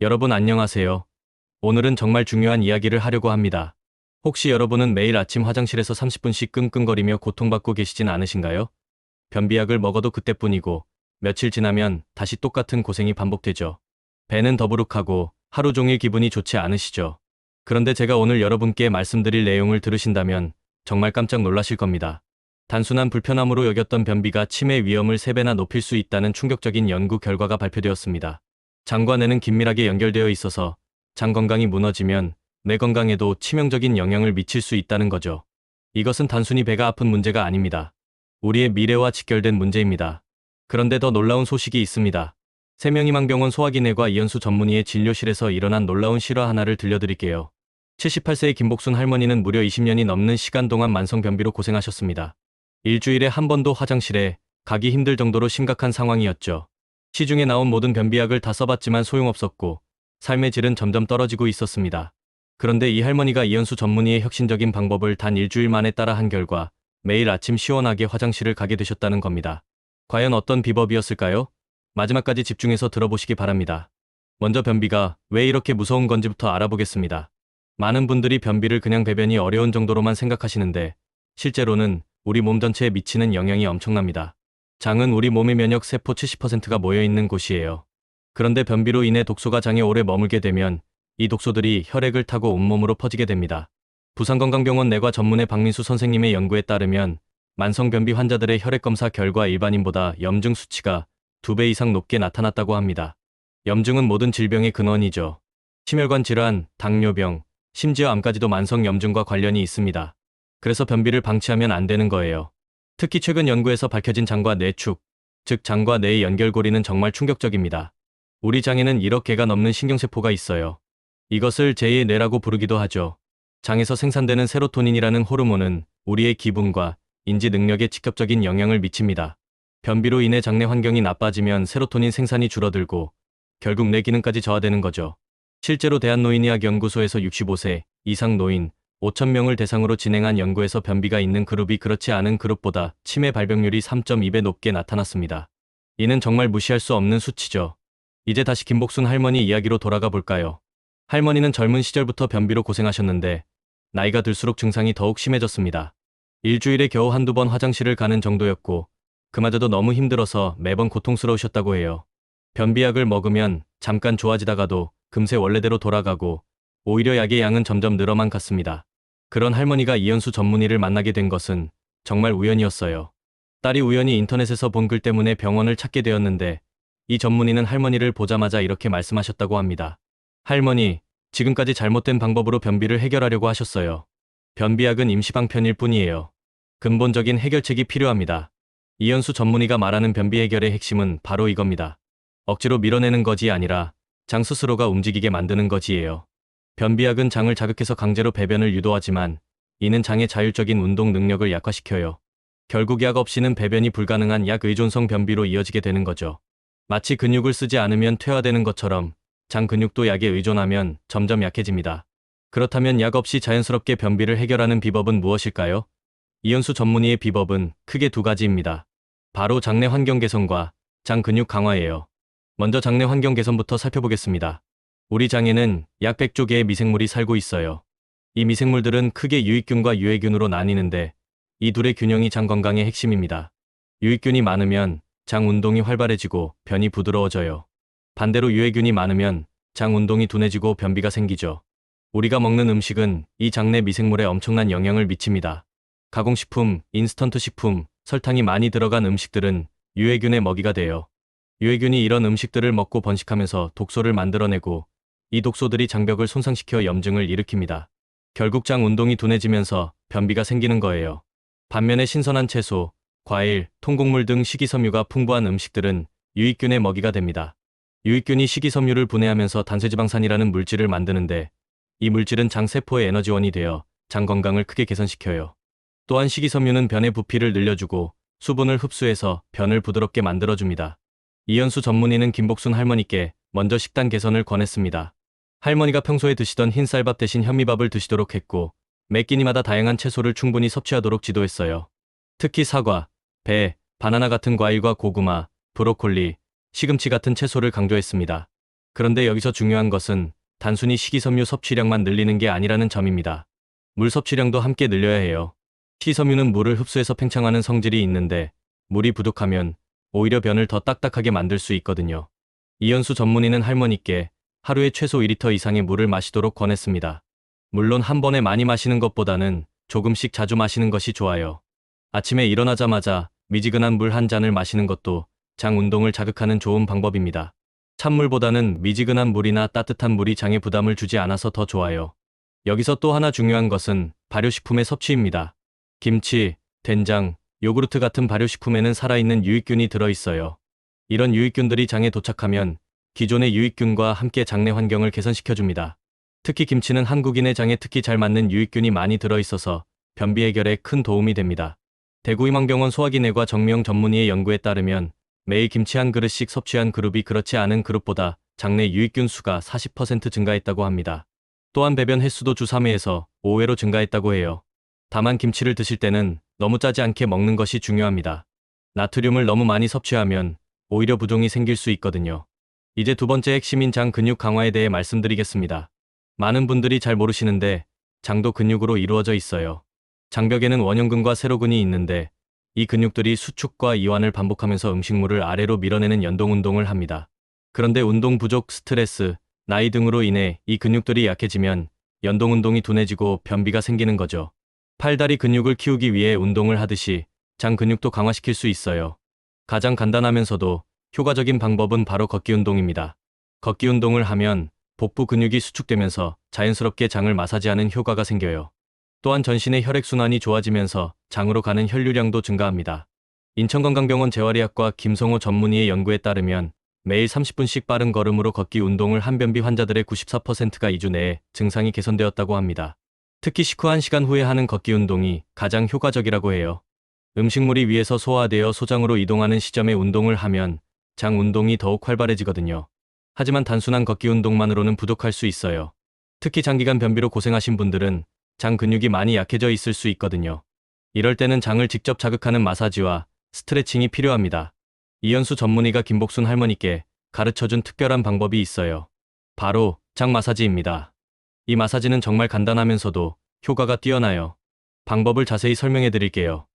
여러분 안녕하세요. 오늘은 정말 중요한 이야기를 하려고 합니다. 혹시 여러분은 매일 아침 화장실에서 30분씩 끙끙거리며 고통받고 계시진 않으신가요? 변비약을 먹어도 그때뿐이고 며칠 지나면 다시 똑같은 고생이 반복되죠. 배는 더부룩하고 하루 종일 기분이 좋지 않으시죠? 그런데 제가 오늘 여러분께 말씀드릴 내용을 들으신다면 정말 깜짝 놀라실 겁니다. 단순한 불편함으로 여겼던 변비가 치매 위험을 3배나 높일 수 있다는 충격적인 연구 결과가 발표되었습니다. 장과 뇌는 긴밀하게 연결되어 있어서 장 건강이 무너지면 뇌 건강에도 치명적인 영향을 미칠 수 있다는 거죠. 이것은 단순히 배가 아픈 문제가 아닙니다. 우리의 미래와 직결된 문제입니다. 그런데 더 놀라운 소식이 있습니다. 세명희망병원 소화기내과 이현수 전문의의 진료실에서 일어난 놀라운 실화 하나를 들려드릴게요. 78세의 김복순 할머니는 무려 20년이 넘는 시간 동안 만성변비로 고생하셨습니다. 일주일에 한 번도 화장실에 가기 힘들 정도로 심각한 상황이었죠. 시중에 나온 모든 변비약을 다 써봤지만 소용없었고 삶의 질은 점점 떨어지고 있었습니다. 그런데 이 할머니가 이현수 전문의의 혁신적인 방법을 단 일주일 만에 따라한 결과 매일 아침 시원하게 화장실을 가게 되셨다는 겁니다. 과연 어떤 비법이었을까요? 마지막까지 집중해서 들어보시기 바랍니다. 먼저 변비가 왜 이렇게 무서운 건지부터 알아보겠습니다. 많은 분들이 변비를 그냥 배변이 어려운 정도로만 생각하시는데 실제로는 우리 몸 전체에 미치는 영향이 엄청납니다. 장은 우리 몸의 면역 세포 70%가 모여있는 곳이에요. 그런데 변비로 인해 독소가 장에 오래 머물게 되면 이 독소들이 혈액을 타고 온몸으로 퍼지게 됩니다. 부산건강병원 내과 전문의 박민수 선생님의 연구에 따르면 만성변비 환자들의 혈액검사 결과 일반인보다 염증 수치가 2배 이상 높게 나타났다고 합니다. 염증은 모든 질병의 근원이죠. 심혈관 질환, 당뇨병, 심지어 암까지도 만성염증과 관련이 있습니다. 그래서 변비를 방치하면 안 되는 거예요. 특히 최근 연구에서 밝혀진 장과 뇌축, 즉 장과 뇌의 연결고리는 정말 충격적입니다. 우리 장에는 1억 개가 넘는 신경세포가 있어요. 이것을 제2의 뇌라고 부르기도 하죠. 장에서 생산되는 세로토닌이라는 호르몬은 우리의 기분과 인지 능력에 직접적인 영향을 미칩니다. 변비로 인해 장내 환경이 나빠지면 세로토닌 생산이 줄어들고 결국 뇌 기능까지 저하되는 거죠. 실제로 대한노인의학연구소에서 65세 이상 노인 5,000명을 대상으로 진행한 연구에서 변비가 있는 그룹이 그렇지 않은 그룹보다 치매 발병률이 3.2배 높게 나타났습니다. 이는 정말 무시할 수 없는 수치죠. 이제 다시 김복순 할머니 이야기로 돌아가 볼까요? 할머니는 젊은 시절부터 변비로 고생하셨는데 나이가 들수록 증상이 더욱 심해졌습니다. 일주일에 겨우 한두 번 화장실을 가는 정도였고 그마저도 너무 힘들어서 매번 고통스러우셨다고 해요. 변비약을 먹으면 잠깐 좋아지다가도 금세 원래대로 돌아가고 오히려 약의 양은 점점 늘어만 갔습니다. 그런 할머니가 이현수 전문의를 만나게 된 것은 정말 우연이었어요. 딸이 우연히 인터넷에서 본 글 때문에 병원을 찾게 되었는데 이 전문의는 할머니를 보자마자 이렇게 말씀하셨다고 합니다. 할머니, 지금까지 잘못된 방법으로 변비를 해결하려고 하셨어요. 변비약은 임시방편일 뿐이에요. 근본적인 해결책이 필요합니다. 이현수 전문의가 말하는 변비 해결의 핵심은 바로 이겁니다. 억지로 밀어내는 것이 아니라 장 스스로가 움직이게 만드는 것이에요. 변비약은 장을 자극해서 강제로 배변을 유도하지만 이는 장의 자율적인 운동 능력을 약화시켜요. 결국 약 없이는 배변이 불가능한 약 의존성 변비로 이어지게 되는 거죠. 마치 근육을 쓰지 않으면 퇴화되는 것처럼 장 근육도 약에 의존하면 점점 약해집니다. 그렇다면 약 없이 자연스럽게 변비를 해결하는 비법은 무엇일까요? 이현수 전문의의 비법은 크게 2가지입니다. 바로 장내 환경 개선과 장 근육 강화예요. 먼저 장내 환경 개선부터 살펴보겠습니다. 우리 장에는 약 100조 개의 미생물이 살고 있어요. 이 미생물들은 크게 유익균과 유해균으로 나뉘는데 이 둘의 균형이 장 건강의 핵심입니다. 유익균이 많으면 장 운동이 활발해지고 변이 부드러워져요. 반대로 유해균이 많으면 장 운동이 둔해지고 변비가 생기죠. 우리가 먹는 음식은 이 장내 미생물에 엄청난 영향을 미칩니다. 가공식품, 인스턴트 식품, 설탕이 많이 들어간 음식들은 유해균의 먹이가 돼요. 유해균이 이런 음식들을 먹고 번식하면서 독소를 만들어내고 이 독소들이 장벽을 손상시켜 염증을 일으킵니다. 결국 장 운동이 둔해지면서 변비가 생기는 거예요. 반면에 신선한 채소, 과일, 통곡물 등 식이섬유가 풍부한 음식들은 유익균의 먹이가 됩니다. 유익균이 식이섬유를 분해하면서 단쇄지방산이라는 물질을 만드는데 이 물질은 장 세포의 에너지원이 되어 장 건강을 크게 개선시켜요. 또한 식이섬유는 변의 부피를 늘려주고 수분을 흡수해서 변을 부드럽게 만들어줍니다. 이현수 전문의는 김복순 할머니께 먼저 식단 개선을 권했습니다. 할머니가 평소에 드시던 흰 쌀밥 대신 현미밥을 드시도록 했고 매 끼니마다 다양한 채소를 충분히 섭취하도록 지도했어요. 특히 사과, 배, 바나나 같은 과일과 고구마, 브로콜리, 시금치 같은 채소를 강조했습니다. 그런데 여기서 중요한 것은 단순히 식이섬유 섭취량만 늘리는 게 아니라는 점입니다. 물 섭취량도 함께 늘려야 해요. 식이섬유는 물을 흡수해서 팽창하는 성질이 있는데 물이 부족하면 오히려 변을 더 딱딱하게 만들 수 있거든요. 이현수 전문의는 할머니께 하루에 최소 2리터 이상의 물을 마시도록 권했습니다. 물론 한 번에 많이 마시는 것보다는 조금씩 자주 마시는 것이 좋아요. 아침에 일어나자마자 미지근한 물 한 잔을 마시는 것도 장 운동을 자극하는 좋은 방법입니다. 찬물보다는 미지근한 물이나 따뜻한 물이 장에 부담을 주지 않아서 더 좋아요. 여기서 또 하나 중요한 것은 발효식품의 섭취입니다. 김치, 된장, 요구르트 같은 발효식품에는 살아있는 유익균이 들어있어요. 이런 유익균들이 장에 도착하면 기존의 유익균과 함께 장내 환경을 개선시켜줍니다. 특히 김치는 한국인의 장에 특히 잘 맞는 유익균이 많이 들어있어서 변비 해결에 큰 도움이 됩니다. 대구희망병원 소화기내과 정미영 전문의의 연구에 따르면 매일 김치 한 그릇씩 섭취한 그룹이 그렇지 않은 그룹보다 장내 유익균 수가 40% 증가했다고 합니다. 또한 배변 횟수도 주 3회에서 5회로 증가했다고 해요. 다만 김치를 드실 때는 너무 짜지 않게 먹는 것이 중요합니다. 나트륨을 너무 많이 섭취하면 오히려 부종이 생길 수 있거든요. 이제 두 번째 핵심인 장 근육 강화에 대해 말씀드리겠습니다. 많은 분들이 잘 모르시는데 장도 근육으로 이루어져 있어요. 장벽에는 원형근과 세로근이 있는데 이 근육들이 수축과 이완을 반복하면서 음식물을 아래로 밀어내는 연동운동을 합니다. 그런데 운동 부족, 스트레스, 나이 등으로 인해 이 근육들이 약해지면 연동운동이 둔해지고 변비가 생기는 거죠. 팔다리 근육을 키우기 위해 운동을 하듯이 장 근육도 강화시킬 수 있어요. 가장 간단하면서도 효과적인 방법은 바로 걷기 운동입니다. 걷기 운동을 하면 복부 근육이 수축되면서 자연스럽게 장을 마사지하는 효과가 생겨요. 또한 전신의 혈액순환이 좋아지면서 장으로 가는 혈류량도 증가합니다. 인천건강병원 재활의학과 김성호 전문의의 연구에 따르면 매일 30분씩 빠른 걸음으로 걷기 운동을 한 변비 환자들의 94%가 2주 내에 증상이 개선되었다고 합니다. 특히 식후 1시간 후에 하는 걷기 운동이 가장 효과적이라고 해요. 음식물이 위에서 소화되어 소장으로 이동하는 시점에 운동을 하면 장 운동이 더욱 활발해지거든요. 하지만 단순한 걷기 운동만으로는 부족할 수 있어요. 특히 장기간 변비로 고생하신 분들은 장 근육이 많이 약해져 있을 수 있거든요. 이럴 때는 장을 직접 자극하는 마사지와 스트레칭이 필요합니다. 이현수 전문의가 김복순 할머니께 가르쳐준 특별한 방법이 있어요. 바로 장 마사지입니다. 이 마사지는 정말 간단하면서도 효과가 뛰어나요. 방법을 자세히 설명해 드릴게요.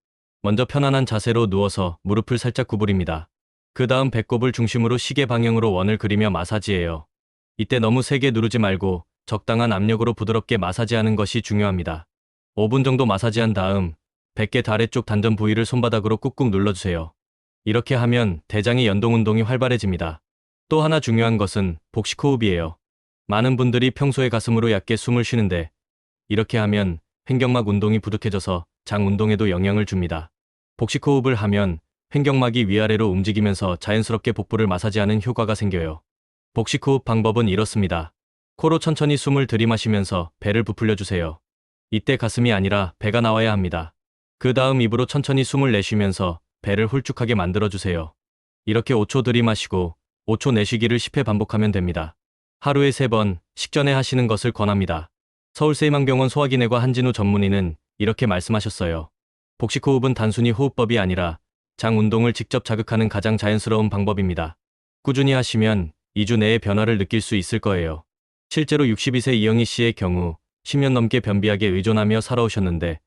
먼저 편안한 자세로 누워서 무릎을 살짝 구부립니다. 그 다음 배꼽을 중심으로 시계 방향으로 원을 그리며 마사지해요. 이때 너무 세게 누르지 말고 적당한 압력으로 부드럽게 마사지하는 것이 중요합니다. 5분 정도 마사지한 다음 백계 아래쪽 단전 부위를 손바닥으로 꾹꾹 눌러주세요. 이렇게 하면 대장의 연동운동이 활발해집니다. 또 하나 중요한 것은 복식호흡이에요. 많은 분들이 평소에 가슴으로 얕게 숨을 쉬는데 이렇게 하면 횡격막 운동이 부족해져서 장 운동에도 영향을 줍니다. 복식호흡을 하면 횡격막이 위아래로 움직이면서 자연스럽게 복부를 마사지하는 효과가 생겨요. 복식호흡 방법은 이렇습니다. 코로 천천히 숨을 들이마시면서 배를 부풀려주세요. 이때 가슴이 아니라 배가 나와야 합니다. 그 다음 입으로 천천히 숨을 내쉬면서 배를 홀쭉하게 만들어주세요. 이렇게 5초 들이마시고 5초 내쉬기를 10회 반복하면 됩니다. 하루에 3번, 식전에 하시는 것을 권합니다. 서울세희망병원 소화기내과 한진우 전문의는 이렇게 말씀하셨어요. 복식호흡은 단순히 호흡법이 아니라 장 운동을 직접 자극하는 가장 자연스러운 방법입니다. 꾸준히 하시면 2주 내에 변화를 느낄 수 있을 거예요. 실제로 62세 이영희 씨의 경우 10년 넘게 변비약에 의존하며 살아오셨는데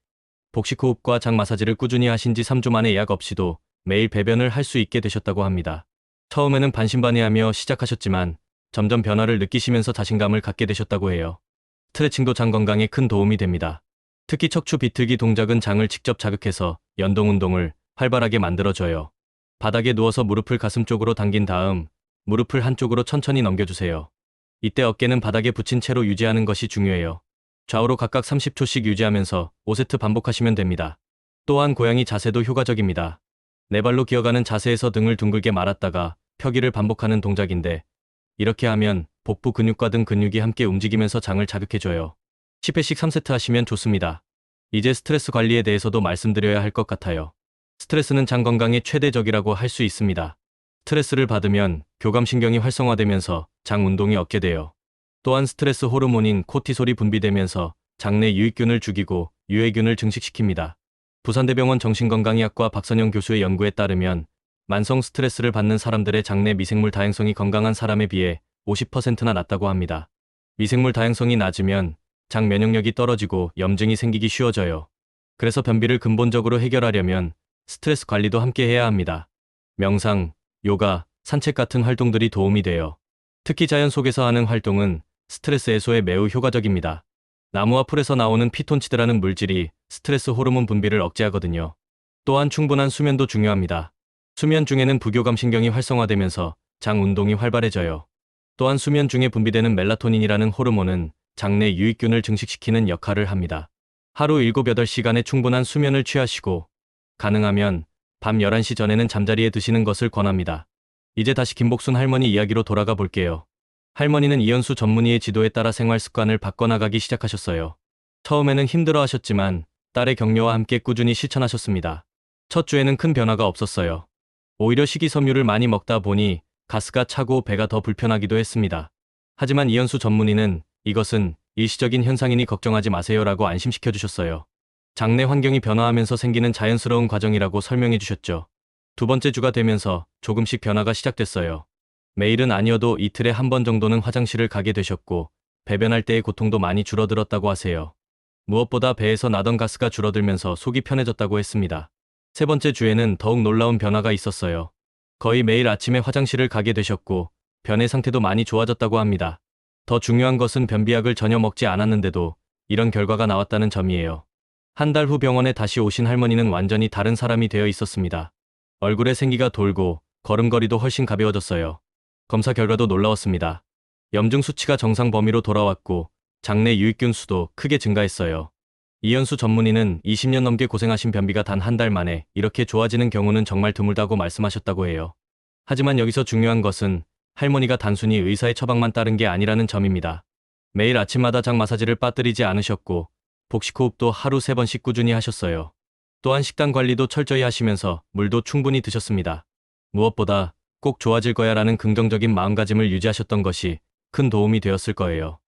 복식호흡과 장 마사지를 꾸준히 하신 지 3주 만에 약 없이도 매일 배변을 할 수 있게 되셨다고 합니다. 처음에는 반신반의하며 시작하셨지만 점점 변화를 느끼시면서 자신감을 갖게 되셨다고 해요. 스트레칭도 장 건강에 큰 도움이 됩니다. 특히 척추 비틀기 동작은 장을 직접 자극해서 연동운동을 활발하게 만들어줘요. 바닥에 누워서 무릎을 가슴 쪽으로 당긴 다음 무릎을 한쪽으로 천천히 넘겨주세요. 이때 어깨는 바닥에 붙인 채로 유지하는 것이 중요해요. 좌우로 각각 30초씩 유지하면서 5세트 반복하시면 됩니다. 또한 고양이 자세도 효과적입니다. 네 발로 기어가는 자세에서 등을 둥글게 말았다가 펴기를 반복하는 동작인데 이렇게 하면 복부 근육과 등 근육이 함께 움직이면서 장을 자극해줘요. 10회씩 3세트 하시면 좋습니다. 이제 스트레스 관리에 대해서도 말씀드려야 할 것 같아요. 스트레스는 장 건강의 최대적이라고 할 수 있습니다. 스트레스를 받으면 교감신경이 활성화되면서 장 운동이 없게 돼요. 또한 스트레스 호르몬인 코티솔이 분비되면서 장내 유익균을 죽이고 유해균을 증식시킵니다. 부산대병원 정신건강의학과 박선영 교수의 연구에 따르면 만성 스트레스를 받는 사람들의 장내 미생물 다양성이 건강한 사람에 비해 50%나 낮다고 합니다. 미생물 다양성이 낮으면 장 면역력이 떨어지고 염증이 생기기 쉬워져요. 그래서 변비를 근본적으로 해결하려면 스트레스 관리도 함께 해야 합니다. 명상, 요가, 산책 같은 활동들이 도움이 돼요. 특히 자연 속에서 하는 활동은 스트레스 해소에 매우 효과적입니다. 나무와 풀에서 나오는 피톤치드라는 물질이 스트레스 호르몬 분비를 억제하거든요. 또한 충분한 수면도 중요합니다. 수면 중에는 부교감 신경이 활성화되면서 장 운동이 활발해져요. 또한 수면 중에 분비되는 멜라토닌이라는 호르몬은 장내 유익균을 증식시키는 역할을 합니다. 하루 7-8시간의 충분한 수면을 취하시고 가능하면 밤 11시 전에는 잠자리에 드시는 것을 권합니다. 이제 다시 김복순 할머니 이야기로 돌아가 볼게요. 할머니는 이현수 전문의의 지도에 따라 생활 습관을 바꿔나가기 시작하셨어요. 처음에는 힘들어 하셨지만 딸의 격려와 함께 꾸준히 실천하셨습니다. 첫 주에는 큰 변화가 없었어요. 오히려 식이섬유를 많이 먹다 보니 가스가 차고 배가 더 불편하기도 했습니다. 하지만 이현수 전문의는 이것은 일시적인 현상이니 걱정하지 마세요라고 안심시켜 주셨어요. 장내 환경이 변화하면서 생기는 자연스러운 과정이라고 설명해 주셨죠. 두 번째 주가 되면서 조금씩 변화가 시작됐어요. 매일은 아니어도 이틀에 한 번 정도는 화장실을 가게 되셨고 배변할 때의 고통도 많이 줄어들었다고 하세요. 무엇보다 배에서 나던 가스가 줄어들면서 속이 편해졌다고 했습니다. 세 번째 주에는 더욱 놀라운 변화가 있었어요. 거의 매일 아침에 화장실을 가게 되셨고 변의 상태도 많이 좋아졌다고 합니다. 더 중요한 것은 변비약을 전혀 먹지 않았는데도 이런 결과가 나왔다는 점이에요. 한 달 후 병원에 다시 오신 할머니는 완전히 다른 사람이 되어 있었습니다. 얼굴에 생기가 돌고 걸음걸이도 훨씬 가벼워졌어요. 검사 결과도 놀라웠습니다. 염증 수치가 정상 범위로 돌아왔고 장내 유익균 수도 크게 증가했어요. 이현수 전문의는 20년 넘게 고생하신 변비가 단 한 달 만에 이렇게 좋아지는 경우는 정말 드물다고 말씀하셨다고 해요. 하지만 여기서 중요한 것은 할머니가 단순히 의사의 처방만 따른 게 아니라는 점입니다. 매일 아침마다 장 마사지를 빠뜨리지 않으셨고 복식호흡도 하루 3번씩 꾸준히 하셨어요. 또한 식단 관리도 철저히 하시면서 물도 충분히 드셨습니다. 무엇보다 꼭 좋아질 거야 라는 긍정적인 마음가짐을 유지하셨던 것이 큰 도움이 되었을 거예요.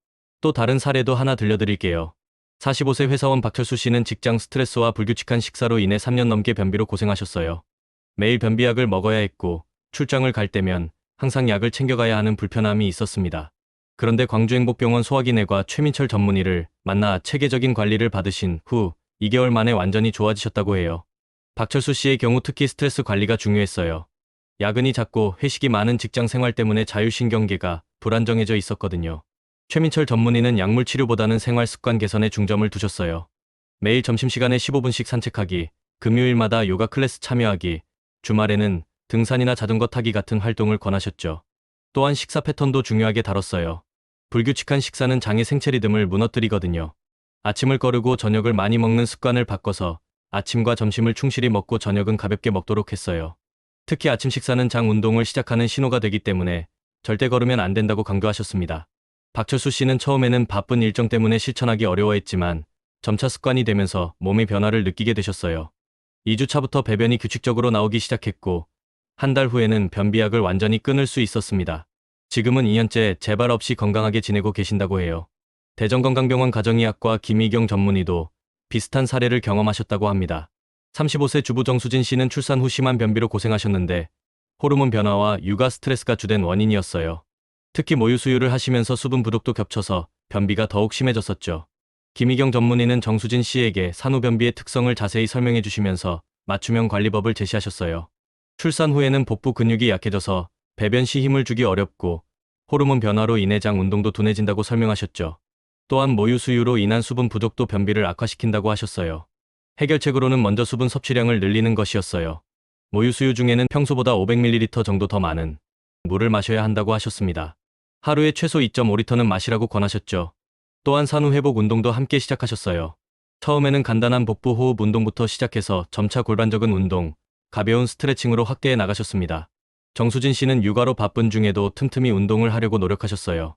또 다른 사례도 하나 들려드릴게요. 45세 회사원 박철수 씨는 직장 스트레스와 불규칙한 식사로 인해 3년 넘게 변비로 고생하셨어요. 매일 변비약을 먹어야 했고 출장을 갈 때면 항상 약을 챙겨가야 하는 불편함이 있었습니다. 그런데 광주행복병원 소화기내과 최민철 전문의를 만나 체계적인 관리를 받으신 후 2개월 만에 완전히 좋아지셨다고 해요. 박철수 씨의 경우 특히 스트레스 관리가 중요했어요. 야근이 잦고 회식이 많은 직장 생활 때문에 자율신경계가 불안정해져 있었거든요. 최민철 전문의는 약물 치료보다는 생활 습관 개선에 중점을 두셨어요. 매일 점심시간에 15분씩 산책하기, 금요일마다 요가 클래스 참여하기, 주말에는 등산이나 자전거 타기 같은 활동을 권하셨죠. 또한 식사 패턴도 중요하게 다뤘어요. 불규칙한 식사는 장의 생체 리듬을 무너뜨리거든요. 아침을 거르고 저녁을 많이 먹는 습관을 바꿔서 아침과 점심을 충실히 먹고 저녁은 가볍게 먹도록 했어요. 특히 아침 식사는 장 운동을 시작하는 신호가 되기 때문에 절대 거르면 안 된다고 강조하셨습니다. 박철수 씨는 처음에는 바쁜 일정 때문에 실천하기 어려워했지만 점차 습관이 되면서 몸의 변화를 느끼게 되셨어요. 2주차부터 배변이 규칙적으로 나오기 시작했고 한 달 후에는 변비약을 완전히 끊을 수 있었습니다. 지금은 2년째 재발 없이 건강하게 지내고 계신다고 해요. 대전건강병원 가정의학과 김희경 전문의도 비슷한 사례를 경험하셨다고 합니다. 35세 주부 정수진 씨는 출산 후 심한 변비로 고생하셨는데 호르몬 변화와 육아 스트레스가 주된 원인이었어요. 특히 모유 수유를 하시면서 수분 부족도 겹쳐서 변비가 더욱 심해졌었죠. 김희경 전문의는 정수진 씨에게 산후변비의 특성을 자세히 설명해 주시면서 맞춤형 관리법을 제시하셨어요. 출산 후에는 복부 근육이 약해져서 배변 시 힘을 주기 어렵고 호르몬 변화로 인해 장 운동도 둔해진다고 설명하셨죠. 또한 모유 수유로 인한 수분 부족도 변비를 악화시킨다고 하셨어요. 해결책으로는 먼저 수분 섭취량을 늘리는 것이었어요. 모유 수유 중에는 평소보다 500ml 정도 더 많은 물을 마셔야 한다고 하셨습니다. 하루에 최소 2.5리터는 마시라고 권하셨죠. 또한 산후회복 운동도 함께 시작하셨어요. 처음에는 간단한 복부 호흡 운동부터 시작해서 점차 골반적인 운동, 가벼운 스트레칭으로 확대해 나가셨습니다. 정수진 씨는 육아로 바쁜 중에도 틈틈이 운동을 하려고 노력하셨어요.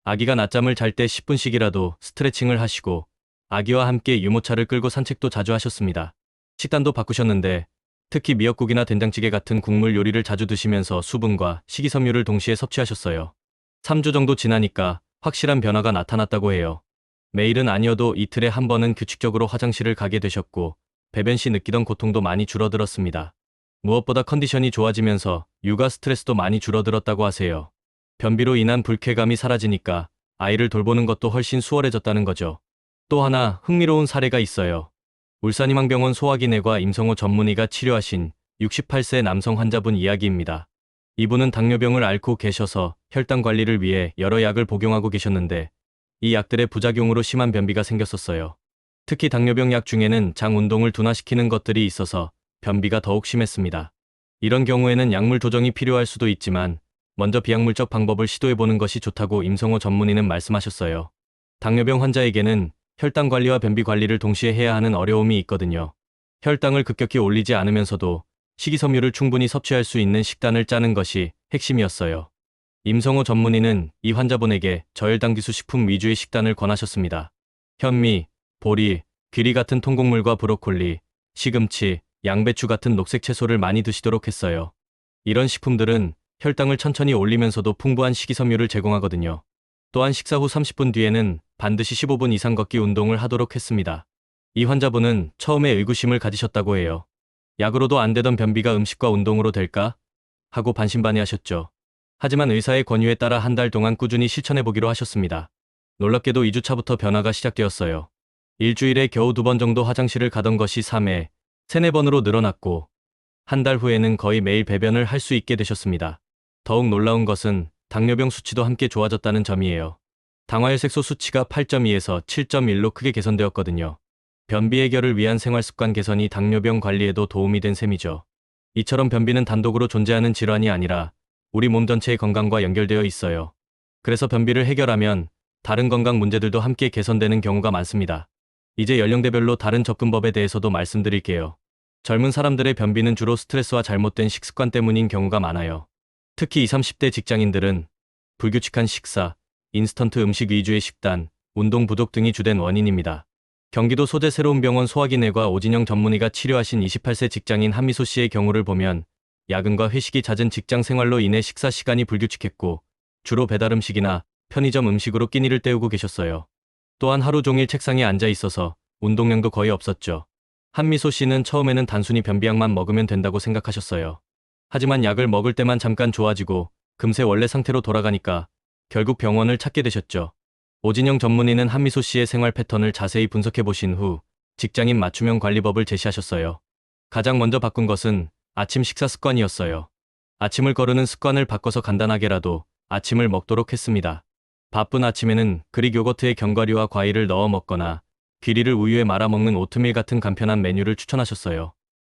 아기가 낮잠을 잘 때 10분씩이라도 스트레칭을 하시고 아기와 함께 유모차를 끌고 산책도 자주 하셨습니다. 식단도 바꾸셨는데 특히 미역국이나 된장찌개 같은 국물 요리를 자주 드시면서 수분과 식이섬유를 동시에 섭취하셨어요. 3주 정도 지나니까 확실한 변화가 나타났다고 해요. 매일은 아니어도 이틀에 한 번은 규칙적으로 화장실을 가게 되셨고 배변 시 느끼던 고통도 많이 줄어들었습니다. 무엇보다 컨디션이 좋아지면서 육아 스트레스도 많이 줄어들었다고 하세요. 변비로 인한 불쾌감이 사라지니까 아이를 돌보는 것도 훨씬 수월해졌다는 거죠. 또 하나 흥미로운 사례가 있어요. 울산희망병원 소화기내과 임성호 전문의가 치료하신 68세 남성 환자분 이야기입니다. 이분은 당뇨병을 앓고 계셔서 혈당 관리를 위해 여러 약을 복용하고 계셨는데 이 약들의 부작용으로 심한 변비가 생겼었어요. 특히 당뇨병 약 중에는 장 운동을 둔화시키는 것들이 있어서 변비가 더욱 심했습니다. 이런 경우에는 약물 조정이 필요할 수도 있지만 먼저 비약물적 방법을 시도해보는 것이 좋다고 임성호 전문의는 말씀하셨어요. 당뇨병 환자에게는 혈당 관리와 변비 관리를 동시에 해야 하는 어려움이 있거든요. 혈당을 급격히 올리지 않으면서도 식이섬유를 충분히 섭취할 수 있는 식단을 짜는 것이 핵심이었어요. 임성호 전문의는 이 환자분에게 저혈당기수 식품 위주의 식단을 권하셨습니다. 현미, 보리, 귀리 같은 통곡물과 브로콜리, 시금치, 양배추 같은 녹색 채소를 많이 드시도록 했어요. 이런 식품들은 혈당을 천천히 올리면서도 풍부한 식이섬유를 제공하거든요. 또한 식사 후 30분 뒤에는 반드시 15분 이상 걷기 운동을 하도록 했습니다. 이 환자분은 처음에 의구심을 가지셨다고 해요. 약으로도 안 되던 변비가 음식과 운동으로 될까? 하고 반신반의하셨죠. 하지만 의사의 권유에 따라 한 달 동안 꾸준히 실천해보기로 하셨습니다. 놀랍게도 2주차부터 변화가 시작되었어요. 일주일에 겨우 2번 정도 화장실을 가던 것이 3회, 3, 4번으로 늘어났고 한 달 후에는 거의 매일 배변을 할 수 있게 되셨습니다. 더욱 놀라운 것은 당뇨병 수치도 함께 좋아졌다는 점이에요. 당화혈색소 수치가 8.2에서 7.1로 크게 개선되었거든요. 변비 해결을 위한 생활습관 개선이 당뇨병 관리에도 도움이 된 셈이죠. 이처럼 변비는 단독으로 존재하는 질환이 아니라 우리 몸 전체의 건강과 연결되어 있어요. 그래서 변비를 해결하면 다른 건강 문제들도 함께 개선되는 경우가 많습니다. 이제 연령대별로 다른 접근법에 대해서도 말씀드릴게요. 젊은 사람들의 변비는 주로 스트레스와 잘못된 식습관 때문인 경우가 많아요. 특히 20, 30대 직장인들은 불규칙한 식사, 인스턴트 음식 위주의 식단, 운동 부족 등이 주된 원인입니다. 경기도 소재 새로운병원 소화기내과 오진영 전문의가 치료하신 28세 직장인 한미소 씨의 경우를 보면 야근과 회식이 잦은 직장 생활로 인해 식사 시간이 불규칙했고 주로 배달 음식이나 편의점 음식으로 끼니를 때우고 계셨어요. 또한 하루 종일 책상에 앉아 있어서 운동량도 거의 없었죠. 한미소 씨는 처음에는 단순히 변비약만 먹으면 된다고 생각하셨어요. 하지만 약을 먹을 때만 잠깐 좋아지고 금세 원래 상태로 돌아가니까 결국 병원을 찾게 되셨죠. 오진영 전문의는 한미소 씨의 생활 패턴을 자세히 분석해 보신 후 직장인 맞춤형 관리법을 제시하셨어요. 가장 먼저 바꾼 것은 아침 식사 습관이었어요. 아침을 거르는 습관을 바꿔서 간단하게라도 아침을 먹도록 했습니다. 바쁜 아침에는 그릭 요거트에 견과류와 과일을 넣어 먹거나 귀리를 우유에 말아 먹는 오트밀 같은 간편한 메뉴를 추천하셨어요.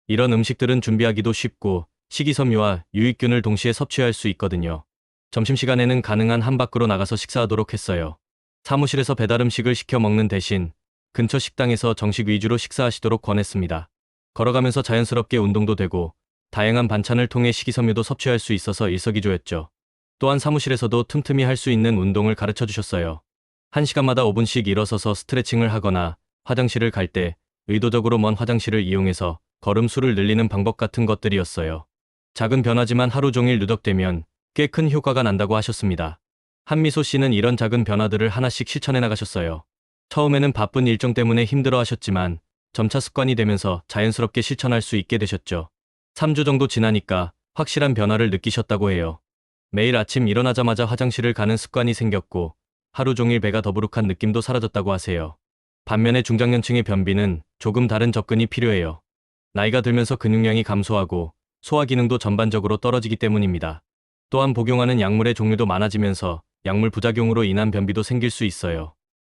이런 음식들은 준비하기도 쉽고 식이섬유와 유익균을 동시에 섭취할 수 있거든요. 점심시간에는 가능한 한 밖으로 나가서 식사하도록 했어요. 사무실에서 배달 음식을 시켜 먹는 대신 근처 식당에서 정식 위주로 식사하시도록 권했습니다. 걸어가면서 자연스럽게 운동도 되고 다양한 반찬을 통해 식이섬유도 섭취할 수 있어서 일석이조였죠. 또한 사무실에서도 틈틈이 할 수 있는 운동을 가르쳐 주셨어요. 1시간마다 5분씩 일어서서 스트레칭을 하거나 화장실을 갈 때 의도적으로 먼 화장실을 이용해서 걸음수를 늘리는 방법 같은 것들이었어요. 작은 변화지만 하루 종일 누적되면 꽤 큰 효과가 난다고 하셨습니다. 한미소 씨는 이런 작은 변화들을 하나씩 실천해 나가셨어요. 처음에는 바쁜 일정 때문에 힘들어 하셨지만 점차 습관이 되면서 자연스럽게 실천할 수 있게 되셨죠. 3주 정도 지나니까 확실한 변화를 느끼셨다고 해요. 매일 아침 일어나자마자 화장실을 가는 습관이 생겼고 하루 종일 배가 더부룩한 느낌도 사라졌다고 하세요. 반면에 중장년층의 변비는 조금 다른 접근이 필요해요. 나이가 들면서 근육량이 감소하고 소화 기능도 전반적으로 떨어지기 때문입니다. 또한 복용하는 약물의 종류도 많아지면서 약물 부작용으로 인한 변비도 생길 수 있어요.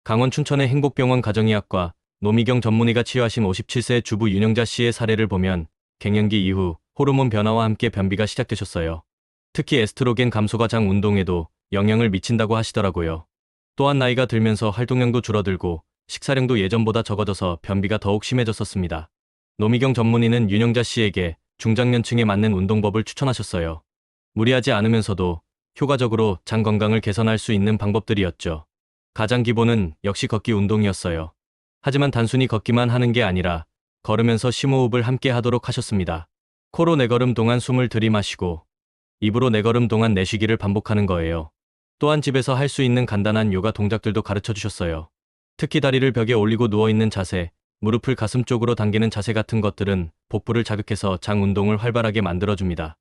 강원 춘천의 행복병원 가정의학과 노미경 전문의가 치료하신 57세 주부 윤영자 씨의 사례를 보면 갱년기 이후 호르몬 변화와 함께 변비가 시작되셨어요. 특히 에스트로겐 감소가 장 운동에도 영향을 미친다고 하시더라고요. 또한 나이가 들면서 활동량도 줄어들고 식사량도 예전보다 적어져서 변비가 더욱 심해졌었습니다. 노미경 전문의는 윤영자 씨에게 중장년층에 맞는 운동법을 추천하셨어요. 무리하지 않으면서도 효과적으로 장 건강을 개선할 수 있는 방법들이었죠. 가장 기본은 역시 걷기 운동이었어요. 하지만 단순히 걷기만 하는 게 아니라 걸으면서 심호흡을 함께 하도록 하셨습니다. 코로 내걸음 동안 숨을 들이마시고 입으로 내걸음 동안 내쉬기를 반복하는 거예요. 또한 집에서 할 수 있는 간단한 요가 동작들도 가르쳐 주셨어요. 특히 다리를 벽에 올리고 누워있는 자세, 무릎을 가슴 쪽으로 당기는 자세 같은 것들은 복부를 자극해서 장 운동을 활발하게 만들어줍니다.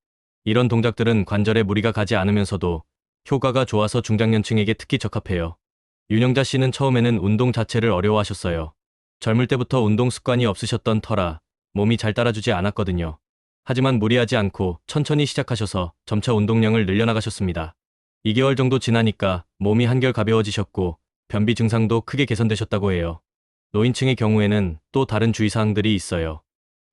이런 동작들은 관절에 무리가 가지 않으면서도 효과가 좋아서 중장년층에게 특히 적합해요. 윤영자 씨는 처음에는 운동 자체를 어려워하셨어요. 젊을 때부터 운동 습관이 없으셨던 터라 몸이 잘 따라주지 않았거든요. 하지만 무리하지 않고 천천히 시작하셔서 점차 운동량을 늘려나가셨습니다. 2개월 정도 지나니까 몸이 한결 가벼워지셨고 변비 증상도 크게 개선되셨다고 해요. 노인층의 경우에는 또 다른 주의사항들이 있어요.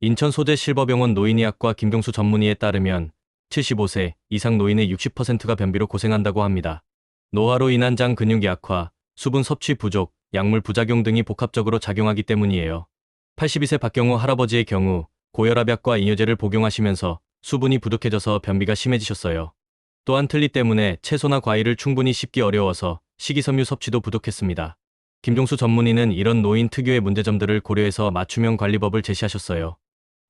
인천 소재 실버병원 노인의학과 김경수 전문의에 따르면 75세 이상 노인의 60%가 변비로 고생한다고 합니다. 노화로 인한 장 근육 약화, 수분 섭취 부족, 약물 부작용 등이 복합적으로 작용하기 때문이에요. 82세 박경호 할아버지의 경우 고혈압약과 이뇨제를 복용하시면서 수분이 부족해져서 변비가 심해지셨어요. 또한 틀니 때문에 채소나 과일을 충분히 씹기 어려워서 식이섬유 섭취도 부족했습니다. 김종수 전문의는 이런 노인 특유의 문제점들을 고려해서 맞춤형 관리법을 제시하셨어요.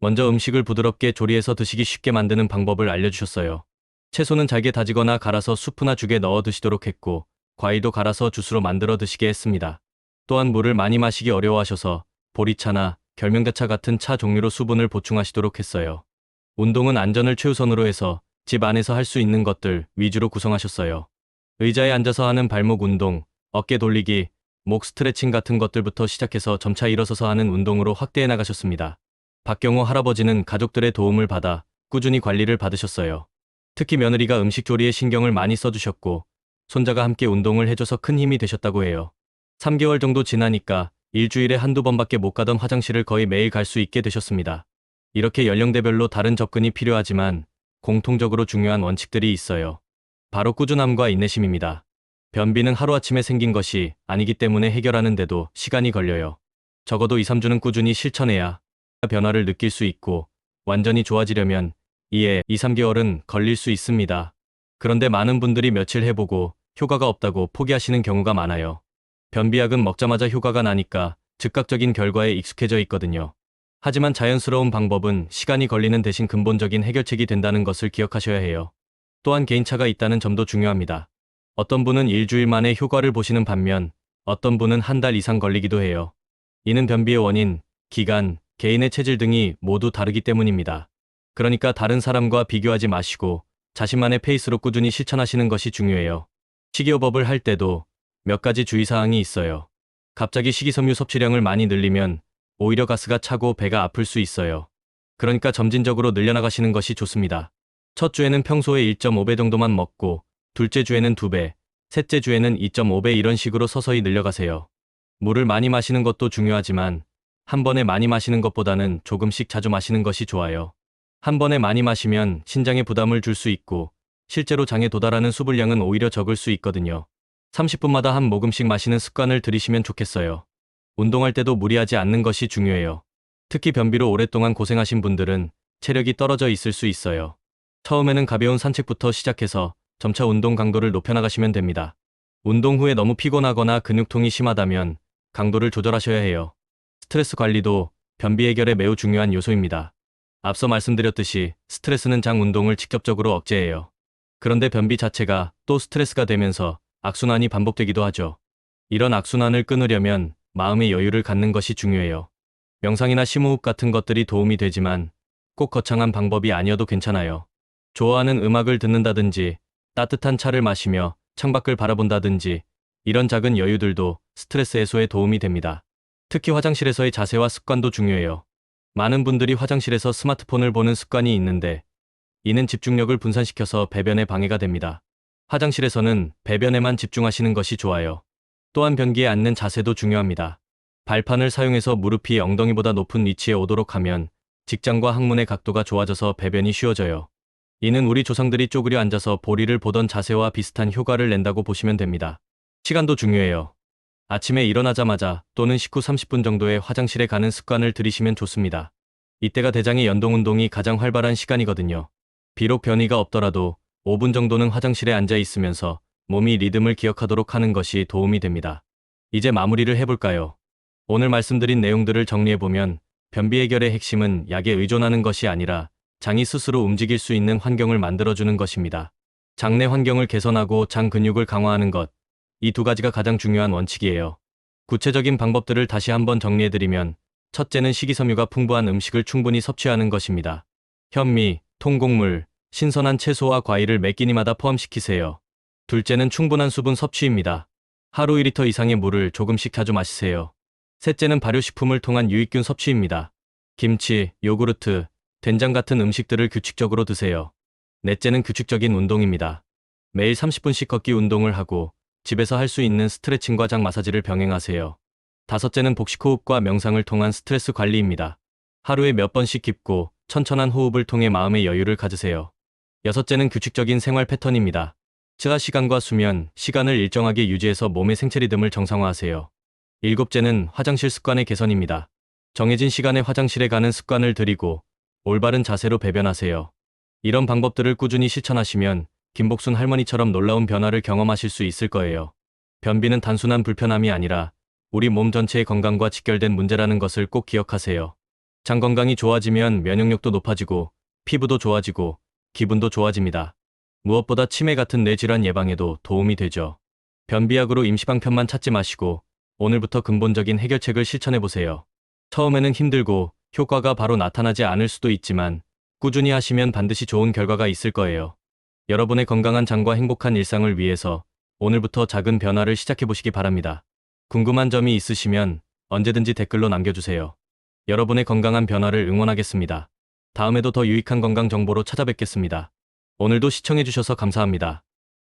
먼저 음식을 부드럽게 조리해서 드시기 쉽게 만드는 방법을 알려주셨어요. 채소는 잘게 다지거나 갈아서 수프나 죽에 넣어 드시도록 했고, 과일도 갈아서 주스로 만들어 드시게 했습니다. 또한 물을 많이 마시기 어려워하셔서 보리차나 결명자차 같은 차 종류로 수분을 보충하시도록 했어요. 운동은 안전을 최우선으로 해서 집 안에서 할 수 있는 것들 위주로 구성하셨어요. 의자에 앉아서 하는 발목 운동, 어깨 돌리기, 목 스트레칭 같은 것들부터 시작해서 점차 일어서서 하는 운동으로 확대해 나가셨습니다. 박경호 할아버지는 가족들의 도움을 받아 꾸준히 관리를 받으셨어요. 특히 며느리가 음식 조리에 신경을 많이 써주셨고 손자가 함께 운동을 해줘서 큰 힘이 되셨다고 해요. 3개월 정도 지나니까 일주일에 한두 번밖에 못 가던 화장실을 거의 매일 갈 수 있게 되셨습니다. 이렇게 연령대별로 다른 접근이 필요하지만 공통적으로 중요한 원칙들이 있어요. 바로 꾸준함과 인내심입니다. 변비는 하루아침에 생긴 것이 아니기 때문에 해결하는데도 시간이 걸려요. 적어도 2, 3주는 꾸준히 실천해야 변화를 느낄 수 있고 완전히 좋아지려면 2, 3개월은 걸릴 수 있습니다. 그런데 많은 분들이 며칠 해보고 효과가 없다고 포기하시는 경우가 많아요. 변비약은 먹자마자 효과가 나니까 즉각적인 결과에 익숙해져 있거든요. 하지만 자연스러운 방법은 시간이 걸리는 대신 근본적인 해결책이 된다는 것을 기억하셔야 해요. 또한 개인차가 있다는 점도 중요합니다. 어떤 분은 일주일 만에 효과를 보시는 반면 어떤 분은 한 달 이상 걸리기도 해요. 이는 변비의 원인, 기간, 개인의 체질 등이 모두 다르기 때문입니다. 그러니까 다른 사람과 비교하지 마시고 자신만의 페이스로 꾸준히 실천하시는 것이 중요해요. 식이요법을 할 때도 몇 가지 주의사항이 있어요. 갑자기 식이섬유 섭취량을 많이 늘리면 오히려 가스가 차고 배가 아플 수 있어요. 그러니까 점진적으로 늘려나가시는 것이 좋습니다. 첫 주에는 평소에 1.5배 정도만 먹고 둘째 주에는 2배, 셋째 주에는 2.5배 이런 식으로 서서히 늘려가세요. 물을 많이 마시는 것도 중요하지만 한 번에 많이 마시는 것보다는 조금씩 자주 마시는 것이 좋아요. 한 번에 많이 마시면 신장에 부담을 줄 수 있고 실제로 장에 도달하는 수분량은 오히려 적을 수 있거든요. 30분마다 한 모금씩 마시는 습관을 들이시면 좋겠어요. 운동할 때도 무리하지 않는 것이 중요해요. 특히 변비로 오랫동안 고생하신 분들은 체력이 떨어져 있을 수 있어요. 처음에는 가벼운 산책부터 시작해서 점차 운동 강도를 높여나가시면 됩니다. 운동 후에 너무 피곤하거나 근육통이 심하다면 강도를 조절하셔야 해요. 스트레스 관리도 변비 해결에 매우 중요한 요소입니다. 앞서 말씀드렸듯이 스트레스는 장 운동을 직접적으로 억제해요. 그런데 변비 자체가 또 스트레스가 되면서 악순환이 반복되기도 하죠. 이런 악순환을 끊으려면 마음의 여유를 갖는 것이 중요해요. 명상이나 심호흡 같은 것들이 도움이 되지만 꼭 거창한 방법이 아니어도 괜찮아요. 좋아하는 음악을 듣는다든지 따뜻한 차를 마시며 창밖을 바라본다든지 이런 작은 여유들도 스트레스 해소에 도움이 됩니다. 특히 화장실에서의 자세와 습관도 중요해요. 많은 분들이 화장실에서 스마트폰을 보는 습관이 있는데 이는 집중력을 분산시켜서 배변에 방해가 됩니다. 화장실에서는 배변에만 집중하시는 것이 좋아요. 또한 변기에 앉는 자세도 중요합니다. 발판을 사용해서 무릎이 엉덩이보다 높은 위치에 오도록 하면 직장과 항문의 각도가 좋아져서 배변이 쉬워져요. 이는 우리 조상들이 쪼그려 앉아서 보리를 보던 자세와 비슷한 효과를 낸다고 보시면 됩니다. 시간도 중요해요. 아침에 일어나자마자 또는 식후 30분 정도에 화장실에 가는 습관을 들이시면 좋습니다. 이때가 대장의 연동운동이 가장 활발한 시간이거든요. 비록 변이가 없더라도 5분 정도는 화장실에 앉아 있으면서 몸이 리듬을 기억하도록 하는 것이 도움이 됩니다. 이제 마무리를 해볼까요? 오늘 말씀드린 내용들을 정리해보면 변비 해결의 핵심은 약에 의존하는 것이 아니라 장이 스스로 움직일 수 있는 환경을 만들어주는 것입니다. 장내 환경을 개선하고 장 근육을 강화하는 것, 이 두 가지가 가장 중요한 원칙이에요. 구체적인 방법들을 다시 한번 정리해드리면 첫째는 식이섬유가 풍부한 음식을 충분히 섭취하는 것입니다. 현미, 통곡물, 신선한 채소와 과일을 매 끼니마다 포함시키세요. 둘째는 충분한 수분 섭취입니다. 하루 1리터 이상의 물을 조금씩 자주 마시세요. 셋째는 발효식품을 통한 유익균 섭취입니다. 김치, 요구르트, 된장 같은 음식들을 규칙적으로 드세요. 넷째는 규칙적인 운동입니다. 매일 30분씩 걷기 운동을 하고 집에서 할 수 있는 스트레칭과 장 마사지를 병행하세요. 다섯째는 복식호흡과 명상을 통한 스트레스 관리입니다. 하루에 몇 번씩 깊고 천천한 호흡을 통해 마음의 여유를 가지세요. 여섯째는 규칙적인 생활 패턴입니다. 식사 시간과 수면 시간을 일정하게 유지해서 몸의 생체 리듬을 정상화하세요. 일곱째는 화장실 습관의 개선입니다. 정해진 시간에 화장실에 가는 습관을 들이고 올바른 자세로 배변하세요. 이런 방법들을 꾸준히 실천하시면 김복순 할머니처럼 놀라운 변화를 경험하실 수 있을 거예요. 변비는 단순한 불편함이 아니라 우리 몸 전체의 건강과 직결된 문제라는 것을 꼭 기억하세요. 장 건강이 좋아지면 면역력도 높아지고 피부도 좋아지고 기분도 좋아집니다. 무엇보다 치매 같은 뇌질환 예방에도 도움이 되죠. 변비약으로 임시방편만 찾지 마시고 오늘부터 근본적인 해결책을 실천해보세요. 처음에는 힘들고 효과가 바로 나타나지 않을 수도 있지만 꾸준히 하시면 반드시 좋은 결과가 있을 거예요. 여러분의 건강한 장과 행복한 일상을 위해서 오늘부터 작은 변화를 시작해보시기 바랍니다. 궁금한 점이 있으시면 언제든지 댓글로 남겨주세요. 여러분의 건강한 변화를 응원하겠습니다. 다음에도 더 유익한 건강 정보로 찾아뵙겠습니다. 오늘도 시청해주셔서 감사합니다.